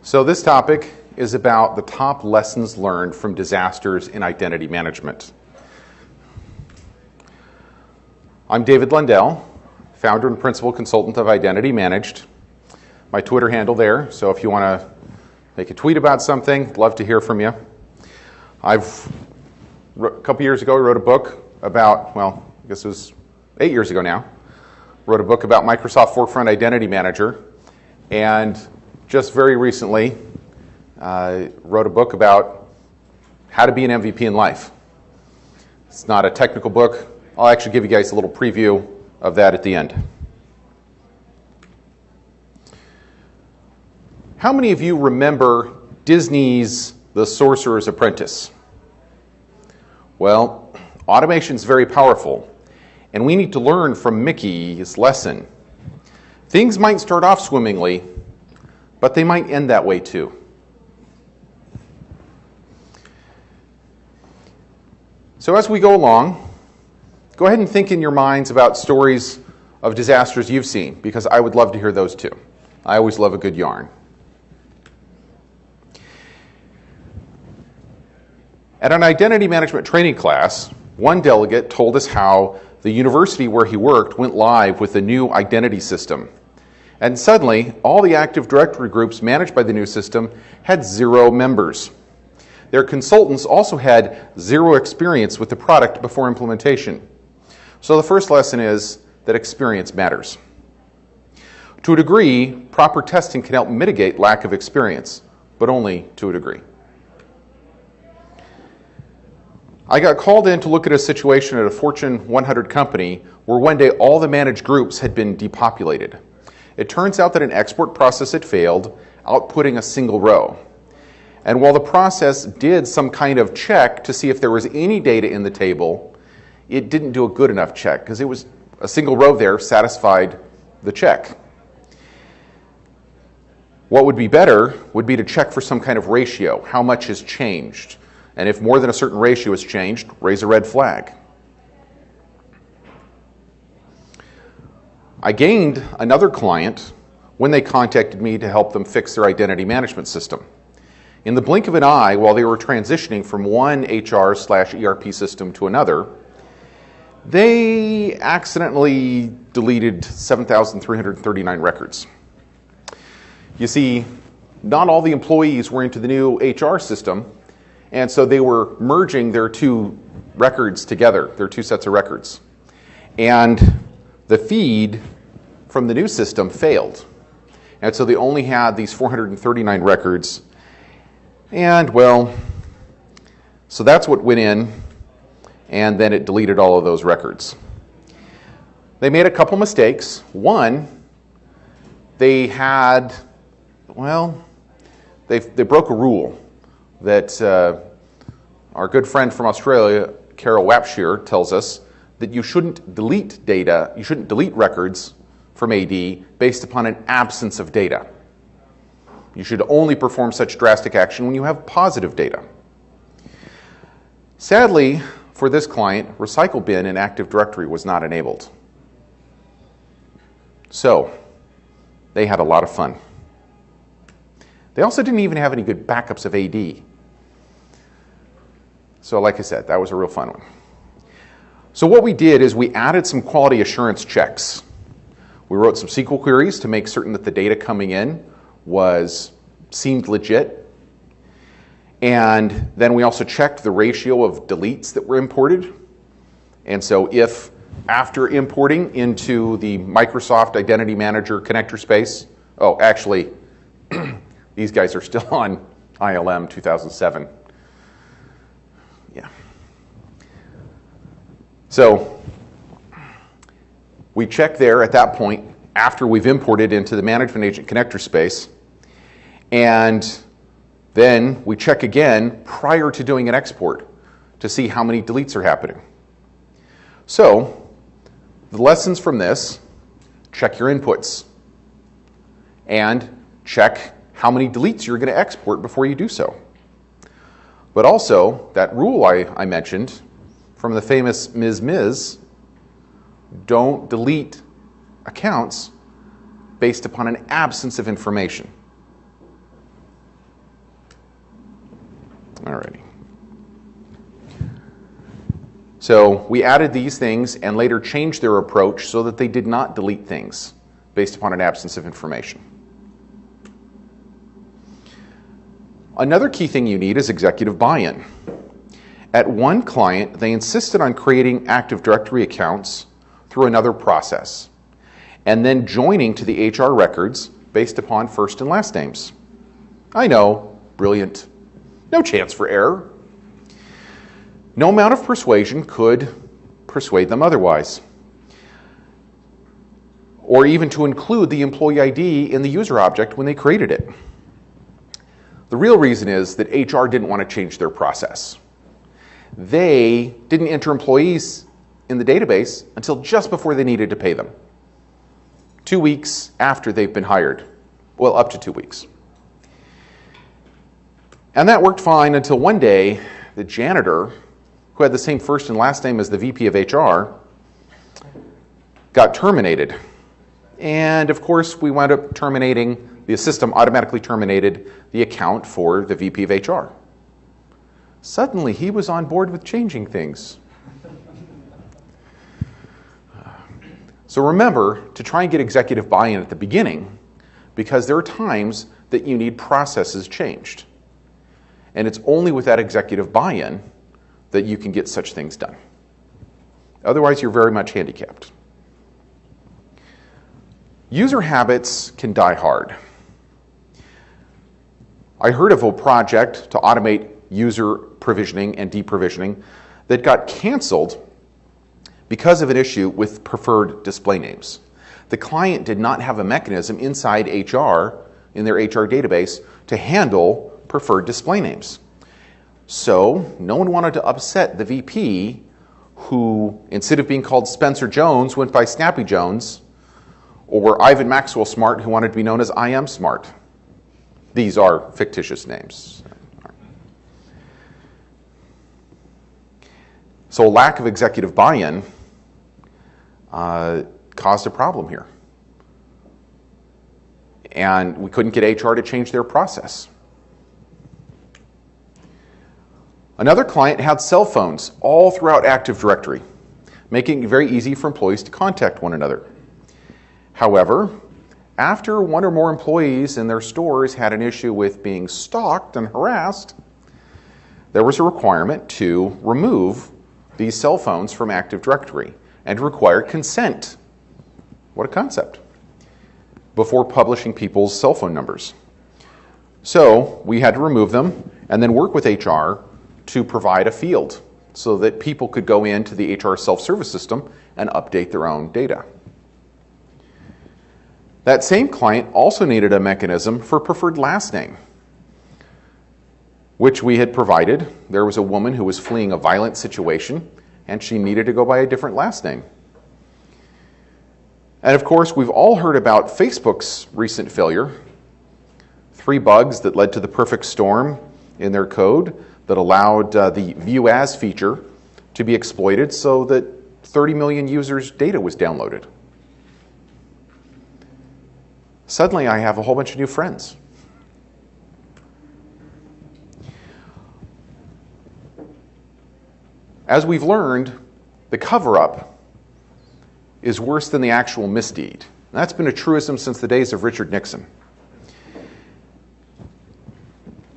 So this topic is about the top lessons learned from disasters in identity management. I'm David Lundell, founder and principal consultant of Identity Managed. My Twitter handle there, so if you want to make a tweet about something, I'd love to hear from you. A couple years ago, I wrote a book about, well, I guess it was 8 years ago now, wrote a book about Microsoft Forefront Identity Manager, and just very recently wrote a book about how to be an MVP in life. It's not a technical book. I'll actually give you guys a little preview of that at the end. How many of you remember Disney's The Sorcerer's Apprentice? Well, automation is very powerful, and we need to learn from Mickey's lesson. Things might start off swimmingly, but they might end that way too. So as we go along, go ahead and think in your minds about stories of disasters you've seen, because I would love to hear those too. I always love a good yarn. At an identity management training class, one delegate told us how the university where he worked went live with a new identity system. And suddenly, all the Active Directory groups managed by the new system had 0 members. Their consultants also had 0 experience with the product before implementation. So the first lesson is that experience matters. To a degree, proper testing can help mitigate lack of experience, but only to a degree. I got called in to look at a situation at a Fortune 100 company where one day all the managed groups had been depopulated. It turns out that an export process had failed, outputting a single row. And while the process did some kind of check to see if there was any data in the table, it didn't do a good enough check because it was a single row there satisfied the check. What would be better would be to check for some kind of ratio, how much has changed. And if more than a certain ratio has changed, raise a red flag. I gained another client when they contacted me to help them fix their identity management system. In the blink of an eye, while they were transitioning from one HR/ERP system to another, they accidentally deleted 7,339 records. You see, not all the employees were into the new HR system, and so they were merging their 2 records together, their 2 sets of records. And the feed from the new system failed. And so they only had these 439 records. And well, so that's what went in, and then it deleted all of those records. They made a couple mistakes. One, they had, well, they broke a rule that our good friend from Australia, Carol Wapshire, tells us that you shouldn't delete data, you shouldn't delete records from AD based upon an absence of data. You should only perform such drastic action when you have positive data. Sadly, for this client, Recycle Bin in Active Directory was not enabled. So, they had a lot of fun. They also didn't even have any good backups of AD. So like I said, that was a real fun one. So what we did is we added some quality assurance checks. We wrote some SQL queries to make certain that the data coming in seemed legit. And then we also checked the ratio of deletes that were imported. And so if after importing into the Microsoft Identity Manager connector space, oh, actually, these guys are still on ILM 2007. Yeah. So we check there at that point after we've imported into the Management Agent connector space. And then we check again prior to doing an export to see how many deletes are happening. So the lessons from this: check your inputs and check how many deletes you're going to export before you do so. But also, that rule I mentioned from the famous Ms. Don't delete accounts based upon an absence of information. So we added these things and later changed their approach so that they did not delete things based upon an absence of information. Another key thing you need is executive buy-in. At one client, they insisted on creating Active Directory accounts through another process and then joining to the HR records based upon first and last names. I know, brilliant. No chance for error. No amount of persuasion could persuade them otherwise. Or even to include the employee ID in the user object when they created it. The real reason is that HR didn't want to change their process. They didn't enter employees in the database until just before they needed to pay them. 2 weeks after they've been hired. Well, up to 2 weeks. And that worked fine until one day, the janitor, who had the same first and last name as the VP of HR, got terminated. And of course, we wound up terminating, the system automatically terminated the account for the VP of HR. Suddenly, he was on board with changing things. So remember to try and get executive buy-in at the beginning, because there are times that you need processes changed. And it's only with that executive buy-in that you can get such things done. Otherwise, you're very much handicapped. User habits can die hard. I heard of a project to automate user provisioning and deprovisioning that got canceled because of an issue with preferred display names. The client did not have a mechanism inside HR, in their HR database, to handle preferred display names. So no one wanted to upset the VP who, instead of being called Spencer Jones, went by Snappy Jones, or Ivan Maxwell Smart, who wanted to be known as I Am Smart. These are fictitious names. So a lack of executive buy-in caused a problem here. And we couldn't get HR to change their process. Another client had cell phones all throughout Active Directory, making it very easy for employees to contact one another. However, after one or more employees in their stores had an issue with being stalked and harassed, there was a requirement to remove these cell phones from Active Directory and require consent. What a concept. Before publishing people's cell phone numbers. So we had to remove them and then work with HR to provide a field so that people could go into the HR self-service system and update their own data. That same client also needed a mechanism for preferred last name, which we had provided. There was a woman who was fleeing a violent situation, and she needed to go by a different last name. And of course, we've all heard about Facebook's recent failure. 3 bugs that led to the perfect storm in their code that allowed the View As feature to be exploited so that 30 million users' data was downloaded. Suddenly, I have a whole bunch of new friends. As we've learned, the cover-up is worse than the actual misdeed. And that's been a truism since the days of Richard Nixon.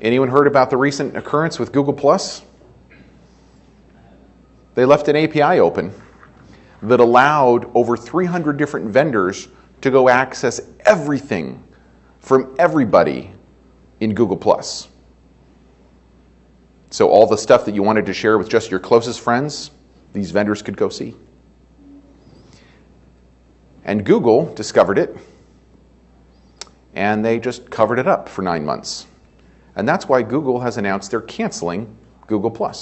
Anyone heard about the recent occurrence with Google+? They left an API open that allowed over 300 different vendors to go access everything from everybody in Google+. So all the stuff that you wanted to share with just your closest friends, these vendors could go see. And Google discovered it, and they just covered it up for 9 months. And that's why Google has announced they're canceling Google+.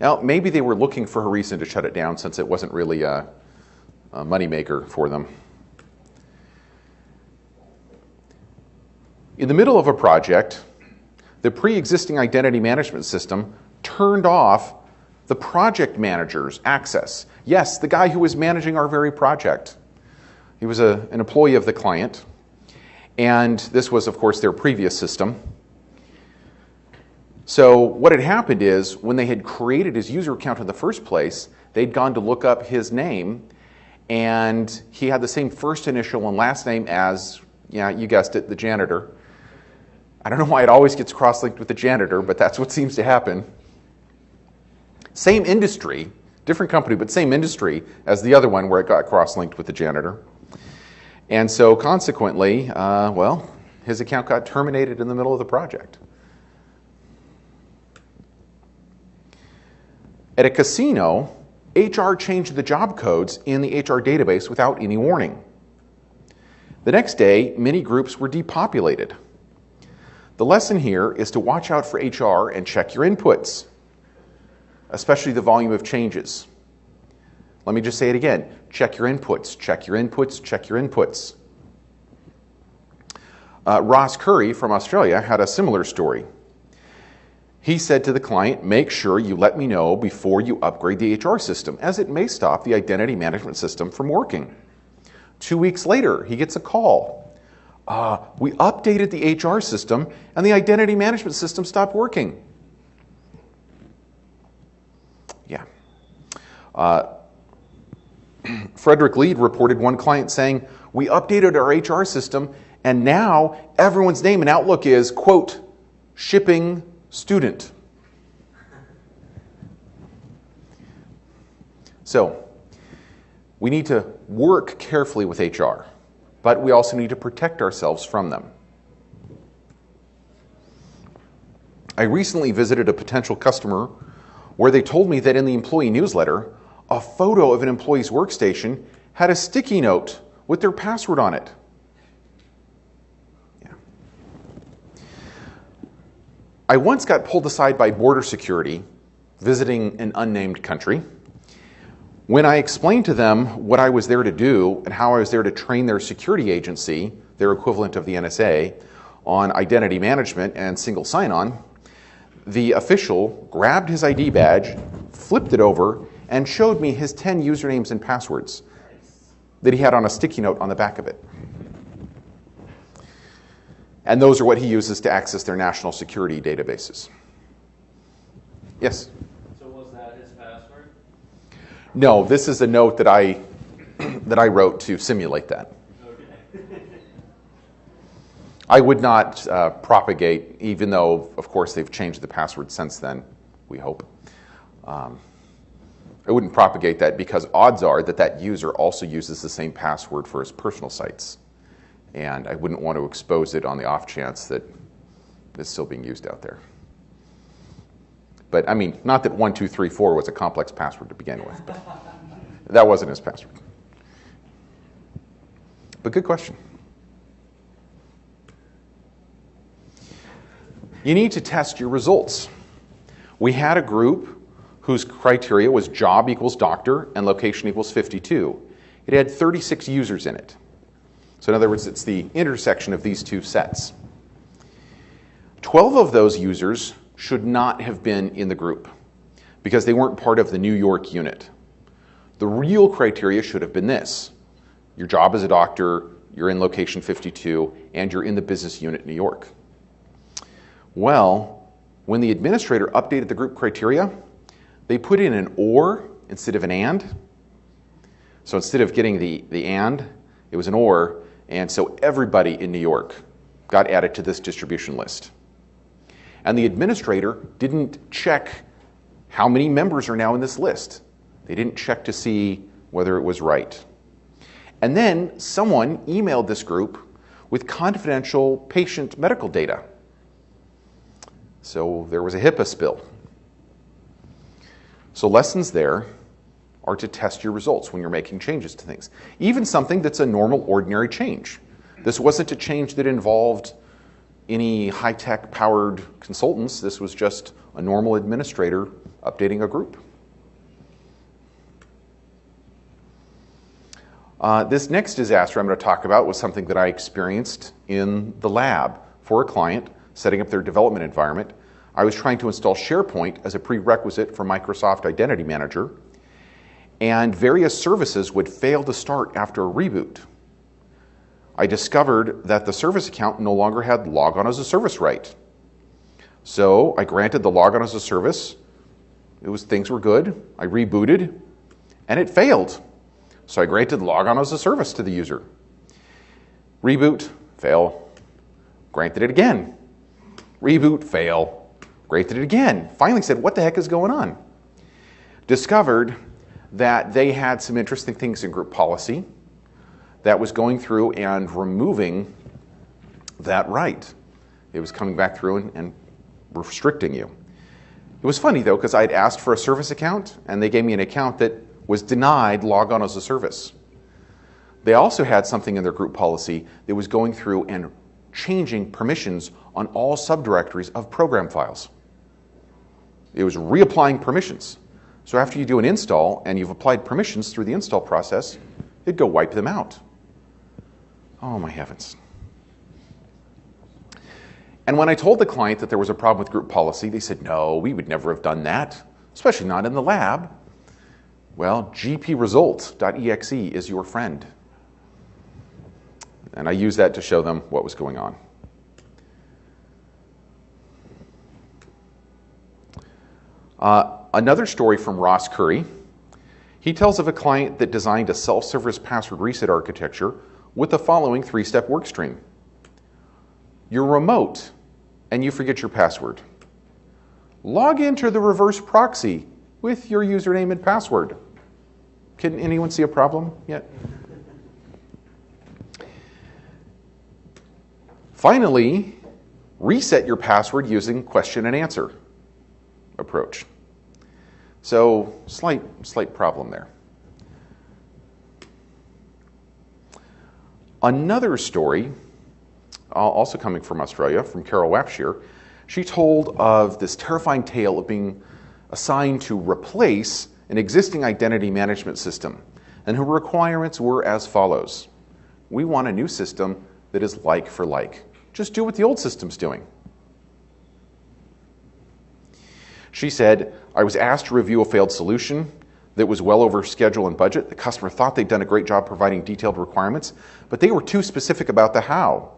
Now, maybe they were looking for a reason to shut it down since it wasn't really a moneymaker for them. In the middle of a project, the pre-existing identity management system turned off the project manager's access. Yes, the guy who was managing our very project. He was an employee of the client, and this was, of course, their previous system. So what had happened is when they had created his user account in the first place, they'd gone to look up his name, and he had the same first initial and last name as, yeah, you guessed it, the janitor. I don't know why it always gets cross-linked with the janitor, but that's what seems to happen. Same industry, different company, but same industry as the other one where it got cross-linked with the janitor. And so consequently, well, his account got terminated in the middle of the project. At a casino, HR changed the job codes in the HR database without any warning. The next day, many groups were depopulated. The lesson here is to watch out for HR and check your inputs, especially the volume of changes. Let me just say it again. Check your inputs, check your inputs, check your inputs. Ross Curry from Australia had a similar story. He said to the client, make sure you let me know before you upgrade the HR system, as it may stop the identity management system from working. 2 weeks later, he gets a call. We updated the HR system and the identity management system stopped working. Yeah. Frederick Lead reported one client saying, we updated our HR system and now everyone's name in Outlook is, quote, shipping student. So, we need to work carefully with HR, but we also need to protect ourselves from them. I recently visited a potential customer where they told me that in the employee newsletter, a photo of an employee's workstation had a sticky note with their password on it. Yeah. I once got pulled aside by border security visiting an unnamed country. When I explained to them what I was there to do and how I was there to train their security agency, their equivalent of the NSA, on identity management and single sign-on, the official grabbed his ID badge, flipped it over, and showed me his 10 usernames and passwords that he had on a sticky note on the back of it. And those are what he uses to access their national security databases. Yes? So was that his password? No, this is a note that I wrote to simulate that. Okay. I would not propagate, even though, of course, they've changed the password since then, we hope. I wouldn't propagate that because odds are that that user also uses the same password for his personal sites. And I wouldn't want to expose it on the off chance that it's still being used out there. But I mean, not that 1234 was a complex password to begin with, but that wasn't his password. But good question. You need to test your results. We had a group whose criteria was job equals doctor and location equals 52. It had 36 users in it. So in other words, it's the intersection of these two sets. 12 of those users should not have been in the group because they weren't part of the New York unit. The real criteria should have been this. Your job as a doctor, you're in location 52, and you're in the business unit New York. Well, when the administrator updated the group criteria, they put in an or instead of an and. So instead of getting the and, it was an or, and so everybody in New York got added to this distribution list. And the administrator didn't check how many members are now in this list. They didn't check to see whether it was right. And then someone emailed this group with confidential patient medical data. So there was a HIPAA spill. So lessons there are to test your results when you're making changes to things. Even something that's a normal, ordinary change. This wasn't a change that involved any high-tech powered consultants. This was just a normal administrator updating a group. This next disaster I'm going to talk about was something that I experienced in the lab for a client setting up their development environment. I was trying to install SharePoint as a prerequisite for Microsoft Identity Manager, and various services would fail to start after a reboot. I discovered that the service account no longer had log on as a service right. So I granted the logon as a service. Things were good. I rebooted, and it failed. So I granted logon as a service to the user. Reboot, fail. Granted it again. Reboot, fail. Granted it again. Finally said, what the heck is going on? Discovered that they had some interesting things in group policy that was going through and removing that right. It was coming back through and restricting you. It was funny though, because I'd asked for a service account and they gave me an account that was denied logon as a service. They also had something in their group policy that was going through and changing permissions on all subdirectories of program files. It was reapplying permissions. So after you do an install and you've applied permissions through the install process, it'd go wipe them out. Oh my heavens. And when I told the client that there was a problem with group policy, they said, no, we would never have done that, especially not in the lab. Well, gpresult.exe is your friend. And I used that to show them what was going on. Another story from Ross Curry. He tells of a client that designed a self-service password reset architecture with the following 3-step workstream. You're remote and you forget your password. Log into the reverse proxy with your username and password. Can anyone see a problem yet? Finally, reset your password using question and answer approach. So, slight problem there. Another story, also coming from Australia, from Carol Wapshire, she told of this terrifying tale of being assigned to replace an existing identity management system, and her requirements were as follows. We want a new system that is like for like. Just do what the old system's doing. She said, I was asked to review a failed solution that was well over schedule and budget. The customer thought they'd done a great job providing detailed requirements, but they were too specific about the how,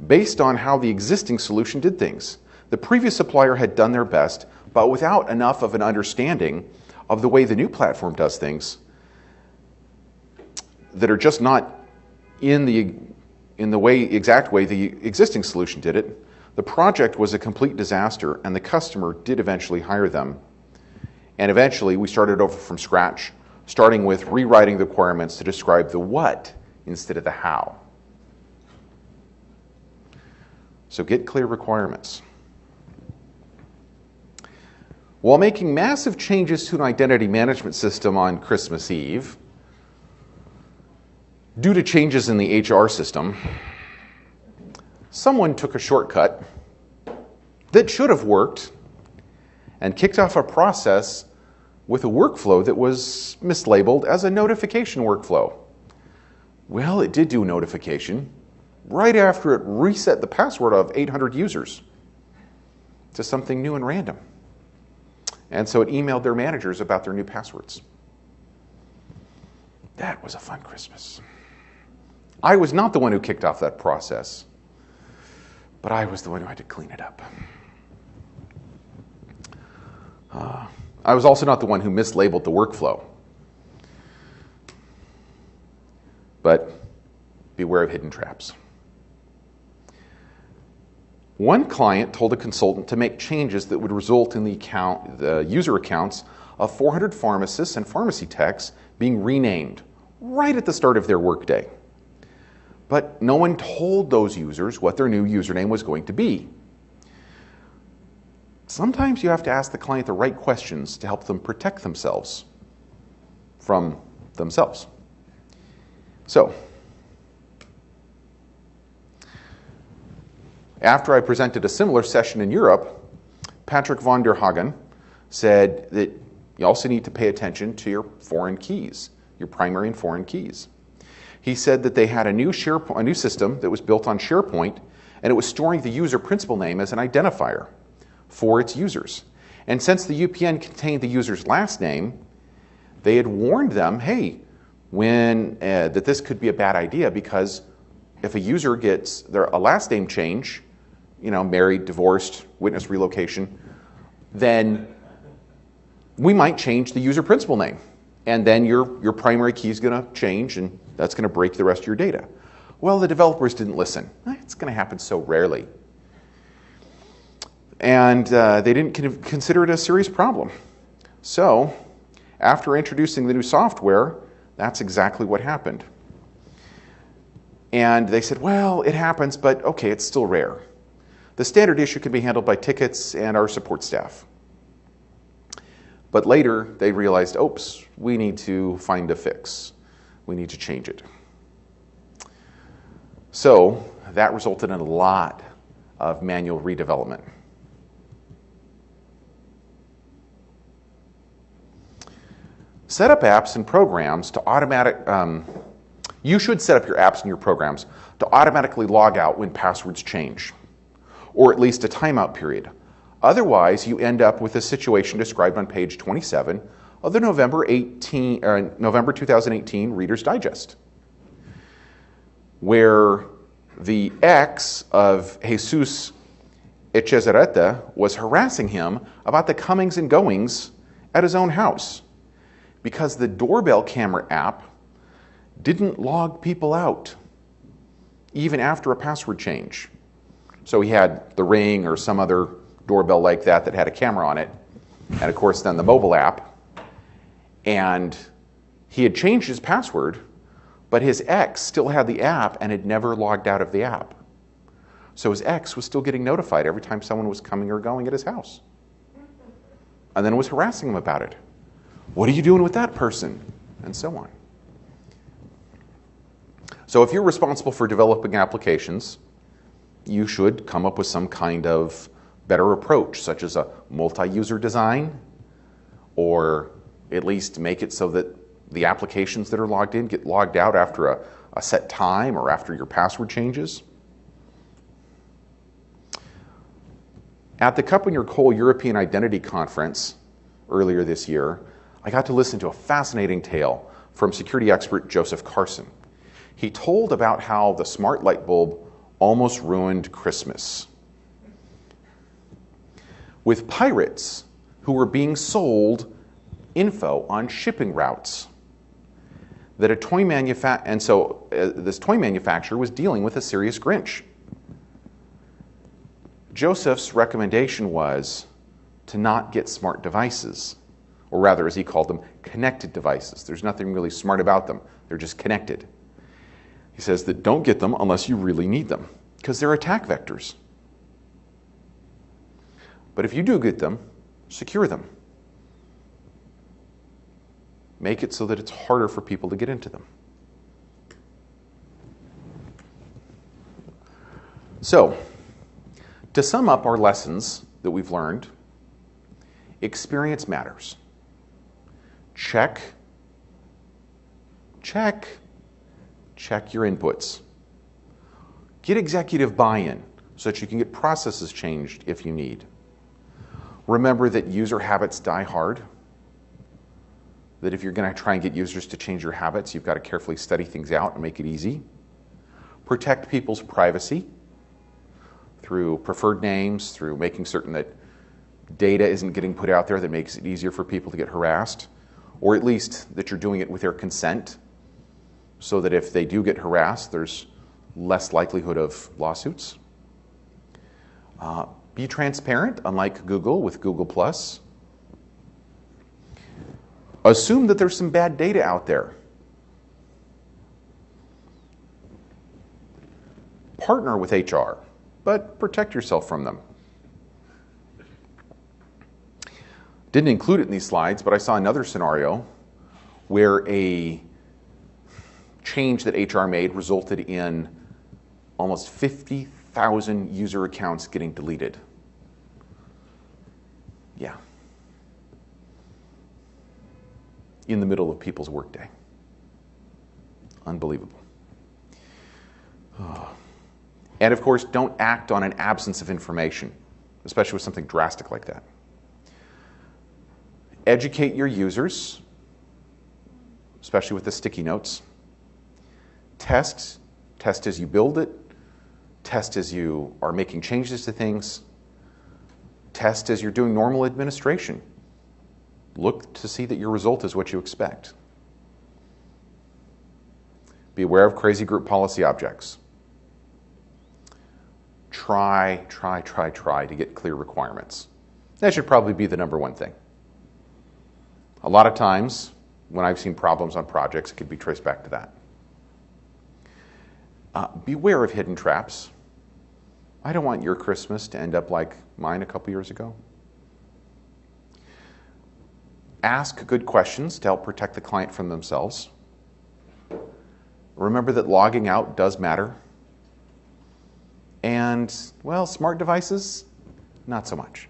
based on how the existing solution did things. The previous supplier had done their best, but without enough of an understanding of the way the new platform does things that are just not in the exact way the existing solution did it. The project was a complete disaster, and the customer did eventually hire them. And eventually, we started over from scratch, starting with rewriting the requirements to describe the what instead of the how. So get clear requirements. While making massive changes to an identity management system on Christmas Eve, due to changes in the HR system, someone took a shortcut that should have worked and kicked off a process with a workflow that was mislabeled as a notification workflow. Well, it did do notification right after it reset the password of 800 users to something new and random. And so it emailed their managers about their new passwords. That was a fun Christmas. I was not the one who kicked off that process, but I was the one who had to clean it up. I was also not the one who mislabeled the workflow. But beware of hidden traps. One client told a consultant to make changes that would result in the user accounts of 400 pharmacists and pharmacy techs being renamed right at the start of their workday. But no one told those users what their new username was going to be. Sometimes you have to ask the client the right questions to help them protect themselves from themselves. So, after I presented a similar session in Europe, Patrick von der Hagen said that you also need to pay attention to your foreign keys, your primary and foreign keys. He said that they had a new system that was built on SharePoint, and it was storing the user principal name as an identifier for its users. And since the UPN contained the user's last name, they had warned them, hey, that this could be a bad idea, because if a user gets a last name change, married, divorced, witness relocation, then we might change the user principal name. And then your primary key is going to change, and that's going to break the rest of your data. Well, the developers didn't listen. It's going to happen so rarely. And they didn't consider it a serious problem. So, after introducing the new software, that's exactly what happened. And they said, well, it happens, but okay, it's still rare. The standard issue can be handled by tickets and our support staff. But later, they realized, oops, we need to find a fix. We need to change it. So that resulted in a lot of manual redevelopment. Set up apps and programs to you should set up your apps and your programs to automatically log out when passwords change, or at least a timeout period. Otherwise, you end up with a situation described on page 27 of the November 2018 Reader's Digest, where the ex of Jesus Echezarreta was harassing him about the comings and goings at his own house because the doorbell camera app didn't log people out, even after a password change. So he had the Ring or some other doorbell like that had a camera on it, and of course then the mobile app, and he had changed his password, but his ex still had the app and had never logged out of the app. So his ex was still getting notified every time someone was coming or going at his house, and then was harassing him about it. What are you doing with that person? And so on. So if you're responsible for developing applications, you should come up with some kind of better approach, such as a multi-user design, or at least make it so that the applications that are logged in get logged out after a set time or after your password changes. At the Cup in Your Coal European Identity Conference earlier this year, I got to listen to a fascinating tale from security expert Joseph Carson. He told about how the smart light bulb almost ruined Christmas, with pirates who were being sold info on shipping routes that a toy this toy manufacturer was dealing with a serious Grinch. Joseph's recommendation was to not get smart devices, or rather, as he called them, connected devices. There's nothing really smart about them. They're just connected. He says that don't get them unless you really need them, because they're attack vectors. But if you do get them, secure them. Make it so that it's harder for people to get into them. So, to sum up our lessons that we've learned, experience matters. Check your inputs. Get executive buy-in so that you can get processes changed if you need. Remember that user habits die hard. That if you're going to try and get users to change your habits, you've got to carefully study things out and make it easy. Protect people's privacy through preferred names, through making certain that data isn't getting put out there that makes it easier for people to get harassed, or at least that you're doing it with their consent, so that if they do get harassed, there's less likelihood of lawsuits. Be transparent, unlike Google with Google+. Assume that there's some bad data out there. Partner with HR, but protect yourself from them. Didn't include it in these slides, but I saw another scenario where a change that HR made resulted in almost 50,000 user accounts getting deleted. Yeah. In the middle of people's workday. Unbelievable. Oh. And of course, don't act on an absence of information, especially with something drastic like that. Educate your users, especially with the sticky notes. Test as you build it. Test as you are making changes to things. Test as you're doing normal administration. Look to see that your result is what you expect. Be aware of crazy group policy objects. Try to get clear requirements. That should probably be the number one thing. A lot of times, when I've seen problems on projects, it could be traced back to that. Beware of hidden traps. I don't want your Christmas to end up like mine a couple years ago. Ask good questions to help protect the client from themselves. Remember that logging out does matter. And, well, smart devices, not so much.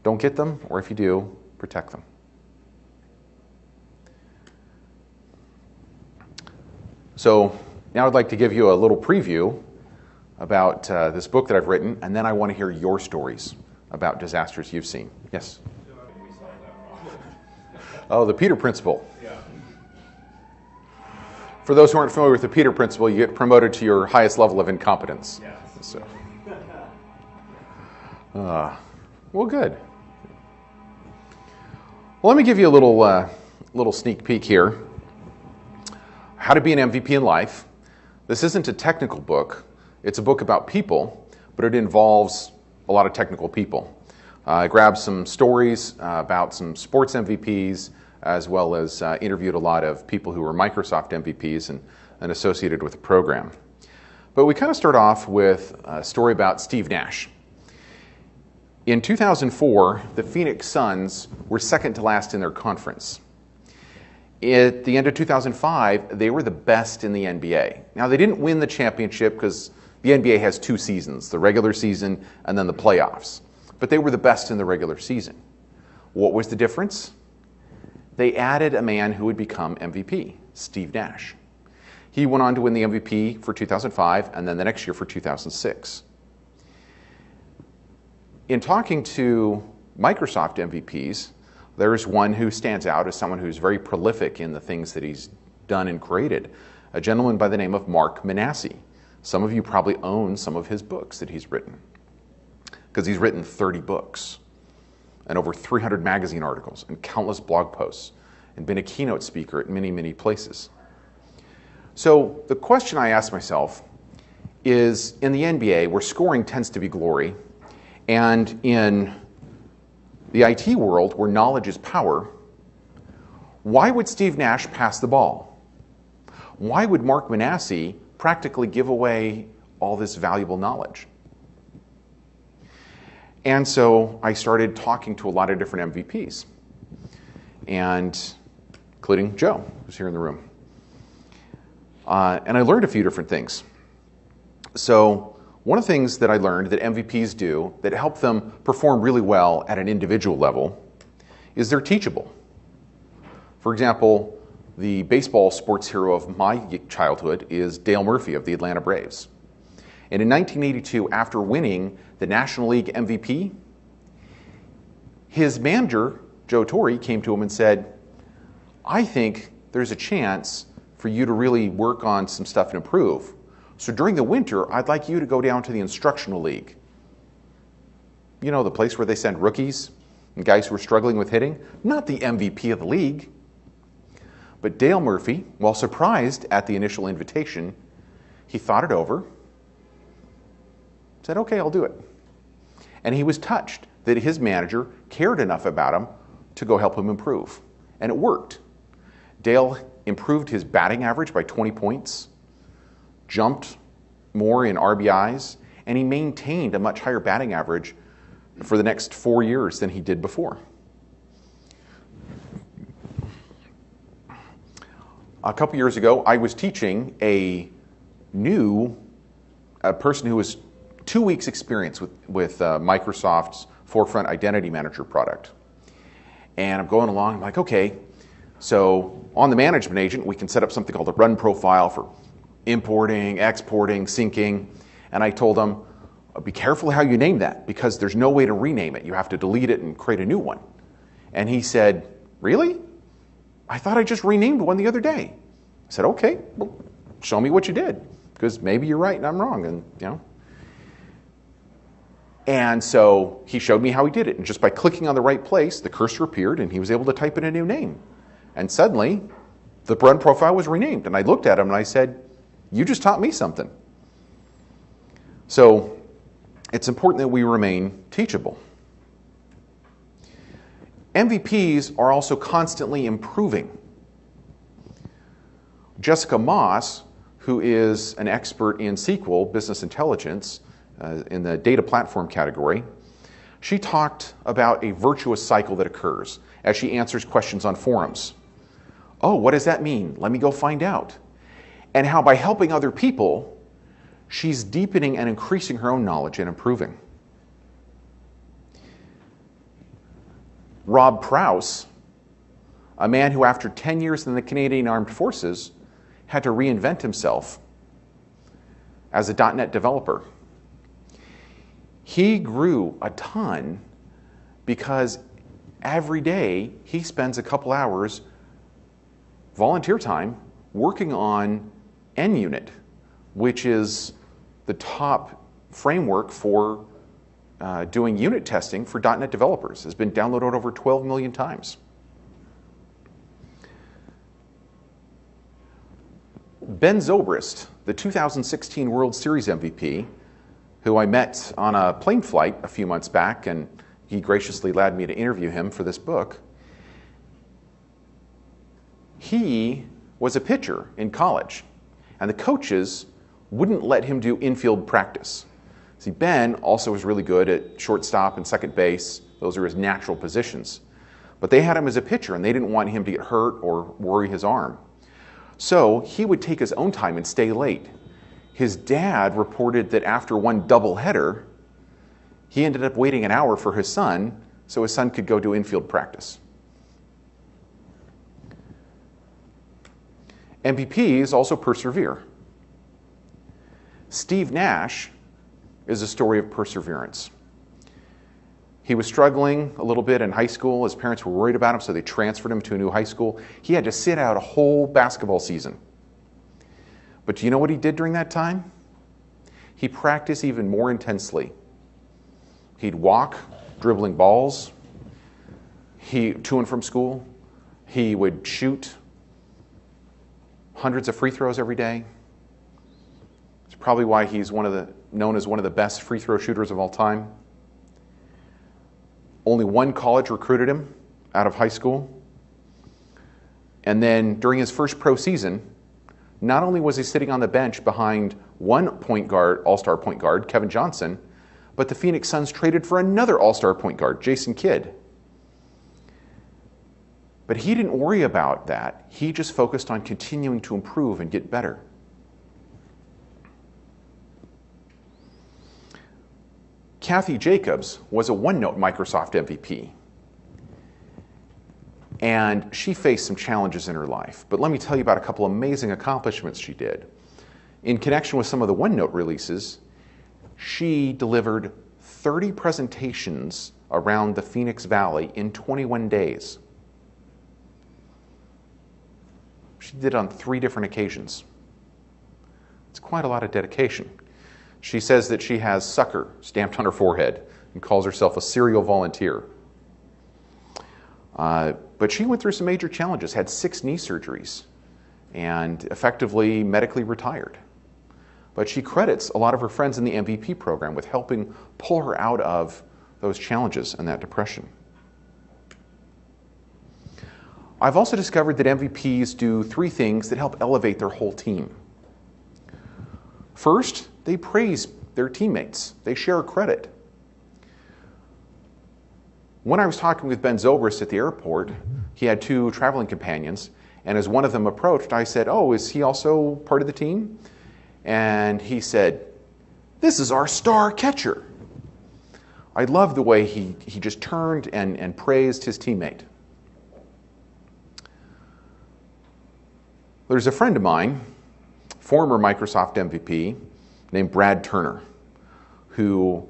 Don't get them, or if you do, protect them. So now I'd like to give you a little preview about this book that I've written, and then I want to hear your stories about disasters you've seen. Yes? Oh, the Peter Principle. Yeah. For those who aren't familiar with the Peter Principle, you get promoted to your highest level of incompetence. Yes. So, well, good. Well, let me give you a little sneak peek here. How to be an MVP in life. This isn't a technical book. It's a book about people, but it involves a lot of technical people. I grabbed some stories about some sports MVPs, as well as interviewed a lot of people who were Microsoft MVPs and associated with the program. But we kind of start off with a story about Steve Nash. In 2004, the Phoenix Suns were second to last in their conference. At the end of 2005, they were the best in the NBA. Now, they didn't win the championship because the NBA has 2 seasons, the regular season and then the playoffs. But they were the best in the regular season. What was the difference? They added a man who would become MVP, Steve Nash. He went on to win the MVP for 2005 and then the next year for 2006. In talking to Microsoft MVPs, there's one who stands out as someone who's very prolific in the things that he's done and created, a gentleman by the name of Mark Manasseh. Some of you probably own some of his books that he's written, because he's written 30 books and over 300 magazine articles and countless blog posts and been a keynote speaker at many, many places. So the question I ask myself is, in the NBA, where scoring tends to be glory, and in the IT world, where knowledge is power, why would Steve Nash pass the ball? Why would Mark Manasseh practically give away all this valuable knowledge? And so I started talking to a lot of different MVPs, and including Joe, who's here in the room. And I learned a few different things. So one of the things that I learned that MVPs do that help them perform really well at an individual level is they're teachable. For example, the baseball sports hero of my childhood is Dale Murphy of the Atlanta Braves. And in 1982, after winning the National League MVP, his manager, Joe Torre, came to him and said, I think there's a chance for you to really work on some stuff and improve. So during the winter, I'd like you to go down to the instructional league. You know, the place where they send rookies and guys who are struggling with hitting? Not the MVP of the league. But Dale Murphy, while surprised at the initial invitation, he thought it over, said, okay, I'll do it. And he was touched that his manager cared enough about him to go help him improve. And it worked. Dale improved his batting average by 20 points, jumped more in RBIs, and he maintained a much higher batting average for the next 4 years than he did before. A couple years ago, I was teaching a person who was 2 weeks experience with Microsoft's Forefront Identity Manager product. And I'm going along, I'm like, okay, so on the management agent, we can set up something called a run profile for importing, exporting, syncing. And I told them, be careful how you name that, because there's no way to rename it. You have to delete it and create a new one. And he said, really? I thought I just renamed one the other day. I said, okay, well, show me what you did. because maybe you're right and I'm wrong, and you know. And so he showed me how he did it, and just by clicking on the right place, the cursor appeared, and he was able to type in a new name. And suddenly, the run profile was renamed, and I looked at him and I said, "You just taught me something." So it's important that we remain teachable. MVPs are also constantly improving. Jessica Moss, who is an expert in SQL, business intelligence, in the data platform category, she talked about a virtuous cycle that occurs as she answers questions on forums. Oh, what does that mean? Let me go find out. And how by helping other people, she's deepening and increasing her own knowledge and improving. Rob Prowse, a man who after 10 years in the Canadian Armed Forces had to reinvent himself as a .NET developer. He grew a ton because every day he spends a couple hours volunteer time working on NUnit, which is the top framework for doing unit testing for .NET developers. Has been downloaded over 12 million times. Ben Zobrist, the 2016 World Series MVP, who I met on a plane flight a few months back, and he graciously allowed me to interview him for this book. He was a pitcher in college, and the coaches wouldn't let him do infield practice. See, Ben also was really good at shortstop and second base. Those are his natural positions. But they had him as a pitcher, and they didn't want him to get hurt or worry his arm. So he would take his own time and stay late. His dad reported that after one doubleheader, he ended up waiting an hour for his son so his son could go do infield practice. MVPs also persevere. Steve Nash is a story of perseverance. He was struggling a little bit in high school. His parents were worried about him, so they transferred him to a new high school. He had to sit out a whole basketball season. But do you know what he did during that time? He practiced even more intensely. He'd walk, dribbling balls, to and from school. He would shoot hundreds of free throws every day. It's probably why he's known as one of the best free throw shooters of all time. Only one college recruited him out of high school. And then during his first pro season, not only was he sitting on the bench behind one point guard, all-star point guard, Kevin Johnson, but the Phoenix Suns traded for another all-star point guard, Jason Kidd. But he didn't worry about that. He just focused on continuing to improve and get better. Kathy Jacobs was a OneNote Microsoft MVP. And she faced some challenges in her life. But let me tell you about a couple amazing accomplishments she did. In connection with some of the OneNote releases, she delivered 30 presentations around the Phoenix Valley in 21 days. She did it on 3 different occasions. It's quite a lot of dedication. She says that she has sucker stamped on her forehead and calls herself a serial volunteer. But she went through some major challenges, had 6 knee surgeries, and effectively medically retired. But she credits a lot of her friends in the MVP program with helping pull her out of those challenges and that depression. I've also discovered that MVPs do 3 things that help elevate their whole team. First, they praise their teammates. They share credit. When I was talking with Ben Zobrist at the airport, he had 2 traveling companions, and as one of them approached, I said, "Oh, is he also part of the team?" And he said, "This is our star catcher." I loved the way he just turned and praised his teammate. There's a friend of mine, former Microsoft MVP, named Brad Turner, who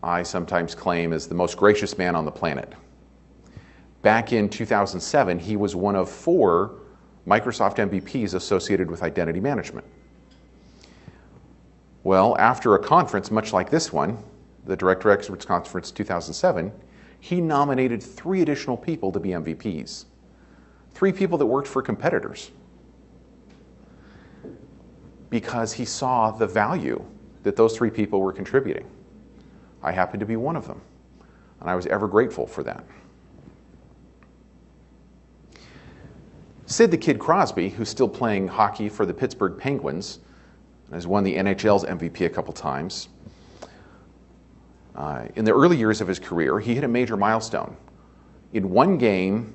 I sometimes claim is the most gracious man on the planet. Back in 2007, he was one of 4 Microsoft MVPs associated with identity management. Well, after a conference much like this one, the Director Experts Conference 2007, he nominated 3 additional people to be MVPs. 3 people that worked for competitors, because he saw the value that those 3 people were contributing. I happened to be one of them, and I was ever grateful for that. Sid the Kid Crosby, who's still playing hockey for the Pittsburgh Penguins, has won the NHL's MVP a couple times. In the early years of his career, he hit a major milestone. In one game,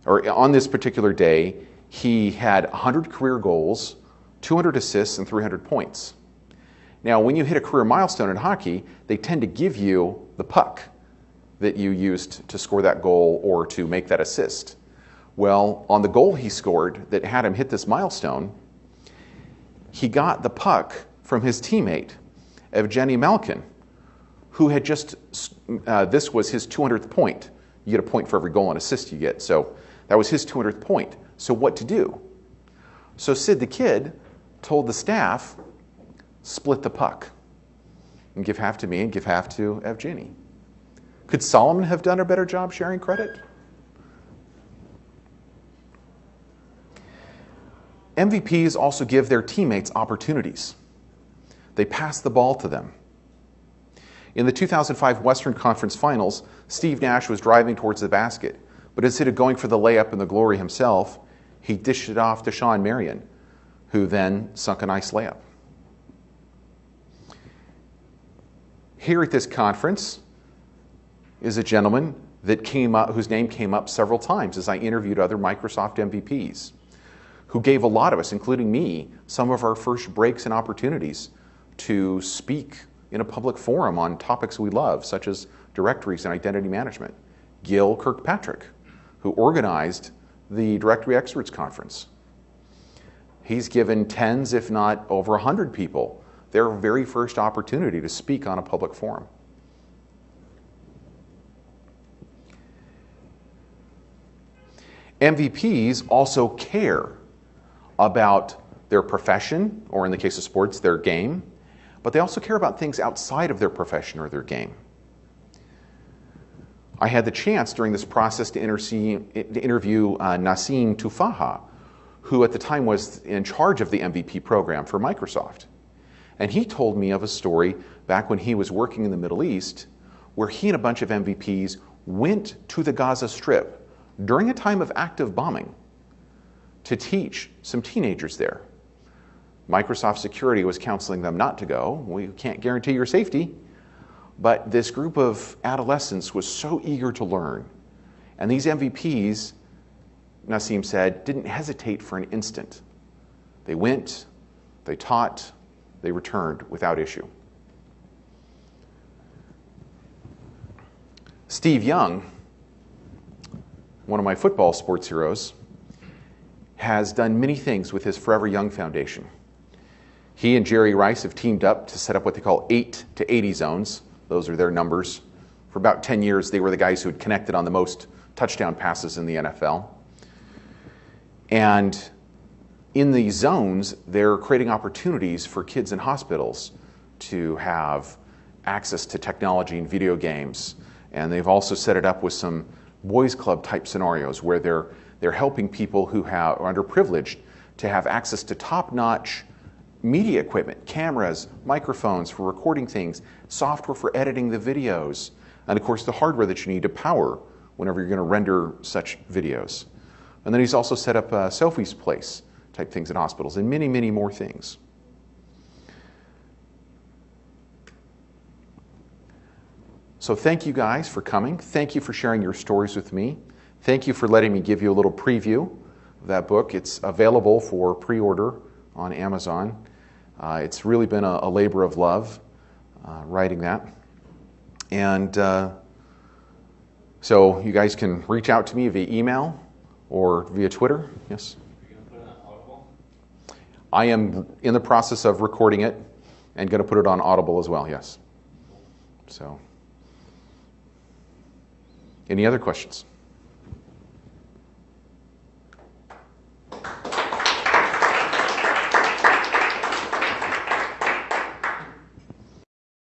or on this particular day, he had 100 career goals, 200 assists, and 300 points. Now, when you hit a career milestone in hockey, they tend to give you the puck that you used to score that goal or to make that assist. Well, on the goal he scored that had him hit this milestone, he got the puck from his teammate, Evgeny Malkin, who had just, this was his 200th point. You get a point for every goal and assist you get. So that was his 200th point. So what to do? So Sid the Kid told the staff, split the puck and give half to me and give half to Evgeny. Could Solomon have done a better job sharing credit? MVPs also give their teammates opportunities. They pass the ball to them. In the 2005 Western Conference Finals, Steve Nash was driving towards the basket, but instead of going for the layup and the glory himself, he dished it off to Sean Marion, who then sunk a nice layup. Here at this conference is a gentleman that came up, whose name came up several times as I interviewed other Microsoft MVPs, who gave a lot of us, including me, some of our first breaks and opportunities to speak in a public forum on topics we love, such as directories and identity management. Gil Kirkpatrick, who organized the Directory Experts Conference. He's given tens, if not over 100 people, their very first opportunity to speak on a public forum. MVPs also care about their profession, or in the case of sports, their game, but they also care about things outside of their profession or their game. I had the chance during this process to interview Nassim Tufaha, who at the time was in charge of the MVP program for Microsoft. And he told me of a story back when he was working in the Middle East, where he and a bunch of MVPs went to the Gaza Strip during a time of active bombing to teach some teenagers there. Microsoft Security was counseling them not to go. We can't guarantee your safety. But this group of adolescents was so eager to learn. And these MVPs, Nassim said, didn't hesitate for an instant. They went, they taught, they returned without issue. Steve Young, one of my football sports heroes, has done many things with his Forever Young Foundation. He and Jerry Rice have teamed up to set up what they call 8 to 80 zones. Those are their numbers. For about 10 years, they were the guys who had connected on the most touchdown passes in the NFL. And in these zones, they're creating opportunities for kids in hospitals to have access to technology and video games. And they've also set it up with some boys club type scenarios where they're helping people who are underprivileged to have access to top-notch media equipment, cameras, microphones for recording things, software for editing the videos, and of course the hardware that you need to power whenever you're going to render such videos. And then he's also set up Sophie's Place type things in hospitals and many, many more things. So thank you guys for coming. Thank you for sharing your stories with me. Thank you for letting me give you a little preview of that book. It's available for pre-order on Amazon. It's really been a labor of love writing that. And so you guys can reach out to me via email or via Twitter. Yes? Are you going to put it on Audible? I am in the process of recording it and going to put it on Audible as well, yes. So, any other questions?